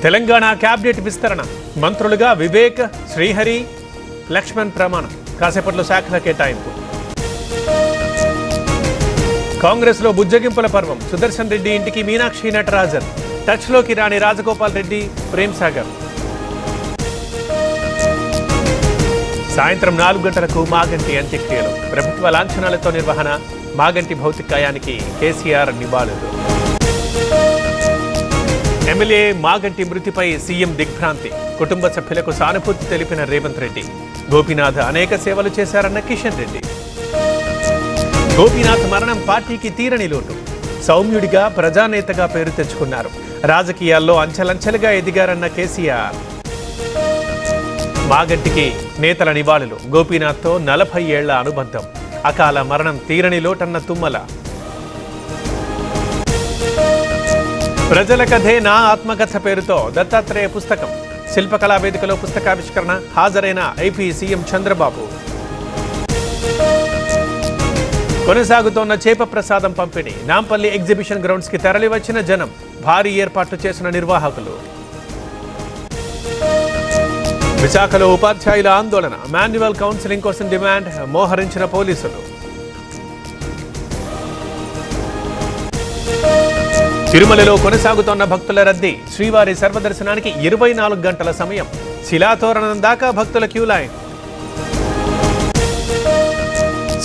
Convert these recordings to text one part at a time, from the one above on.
Telangana cabinet విస్తరణ మంత్రులుగా వివేక్, శ్రీహరి, లక్ష్మణ్ ప్రమాణం. కాసేపట్లో శాఖల కేటాయింపు. కాంగ్రెస్లో బుజ్జగింపుల పర్వం. సుదర్శన్ రెడ్డి ఇంటికి మీనాక్షి నటరాజన్. టచ్లోకి రాని రాజగోపాల్ రెడ్డి, ప్రేమ్ సాగర్. సాయంత్రం 4 గంటలకు మాగంటి అంత్యక్రియలు. ప్రభుత్వ లాంఛనాలతో నిర్వహణ. మాగంటి భౌతికాయానికి కేసీఆర్ నివాళులు. ఎమ్మెల్యే మాగంటి మృతిపై సీఎం దిగ్భ్రాంతి. కుటుంబ సభ్యులకు సానుభూతి తెలిపిన రేవంత్ రెడ్డి. గోపీనాథ్ అనేక సేవలు చేశారన్న కిషన్ రెడ్డి. గోపీనాథ్ మరణం పార్టీకి తీరని లోటు. సౌమ్యుడిగా, ప్రజానేతగా పేరు తెచ్చుకున్నారు. రాజకీయాల్లో అంచెలంచెలుగా ఎదిగారన్న కేసీఆర్. మాగంటికి నేతల నివాళులు. గోపీనాథ్తో 40 ఏళ్ల అనుబంధం. అకాల మరణం తీరని లోటన్న తుమ్మల. ప్రజల కథే నా ఆత్మకథ పేరుతో దత్తాత్రేయ పుస్తకం. శిల్పకళా వేదికలో పుస్తకావిష్కరణ. హాజరైన ఐపీ సీఎం చంద్రబాబు. కొనసాగుతోన్న చేప ప్రసాదం పంపిణీ. నాంపల్లి ఎగ్జిబిషన్ గ్రౌండ్స్ కి తరలివచ్చిన జనం. భారీ ఏర్పాట్లు చేసిన నిర్వాహకులు. విశాఖలో ఉపాధ్యాయుల ఆందోళన. మాన్యువల్ కౌన్సిలింగ్ కోసం డిమాండ్. మోహరించిన పోలీసులు. తిరుమలలో కొనసాగుతోన్న భక్తుల రద్దీ. శ్రీవారి సర్వదర్శనానికి 24 గంటల సమయం. శిలాతోరణం దాకా భక్తుల క్యూ లైన్.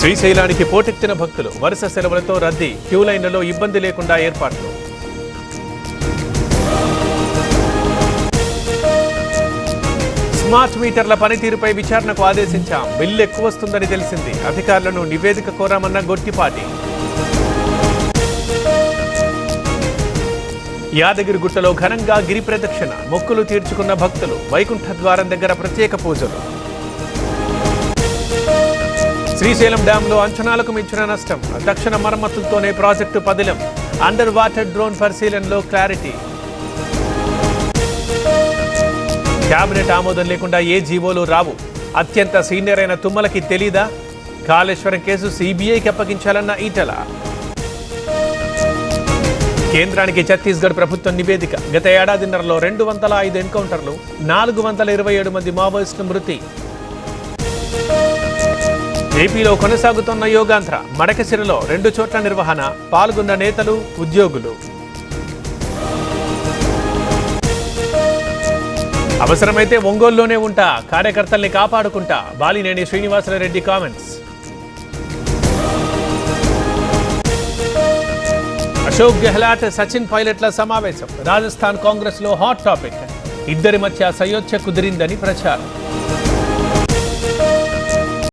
శ్రీశైలానికి పోటెత్తిన భక్తులు. వరుస సెలవులతో రద్దీ. క్యూ లైన్లలో ఇబ్బంది లేకుండా ఏర్పాట్లు. స్మార్ట్ మీటర్ల పనితీరుపై విచారణకు ఆదేశించాం. బిల్లు ఎక్కువ వస్తుందని తెలిసింది. అధికారులను నివేదిక కోరామన్న గొట్టిపాటి. యాదగిరిగుట్టలో ఘనంగా గిరి ప్రదక్షిణ. మొక్కులు తీర్చుకున్న భక్తులు. వైకుంఠ ద్వారం దగ్గర ప్రత్యేక పూజలు. శ్రీశైలం డ్యాంలో అంచనాలకు మించిన నష్టం. తక్షణ మరమ్మతులతోనే ప్రాజెక్టు పదిలం. అండర్ వాటర్ డ్రోన్ పరిశీలనలో క్లారిటీ. కేబినెట్ ఆమోదం లేకుండా ఏ జీవోలు రావు. అత్యంత సీనియర్ అయిన తుమ్మలకి తెలీదా? కాళేశ్వరం కేసు సిబిఐకి అప్పగించాలన్న ఈటల. కేంద్రానికి ఛత్తీస్గఢ్ ప్రభుత్వం నివేదిక. గత ఏడాదిన్నరలో 205 ఎన్కౌంటర్లు. 427 మంది మావోయిస్టుల మృతి. ఏపీలో కొనసాగుతున్న యోగాంధ్ర. మడకసిరలో 2 చోట్ల నిర్వహణ. పాల్గొన్న నేతలు, ఉద్యోగులు. అవసరమైతే ఒంగోలులోనే ఉంటా. కార్యకర్తల్ని కాపాడుకుంటా. బాలినేని శ్రీనివాసరెడ్డి కామెంట్స్. అశోక్ గెహ్లాట్, సచిన్ పైలట్ల సమావేశం. రాజస్థాన్ కాంగ్రెస్ లో హాట్ టాపిక్. ఇద్దరి మధ్య సయోధ్య కుదిరిందని ప్రచారం.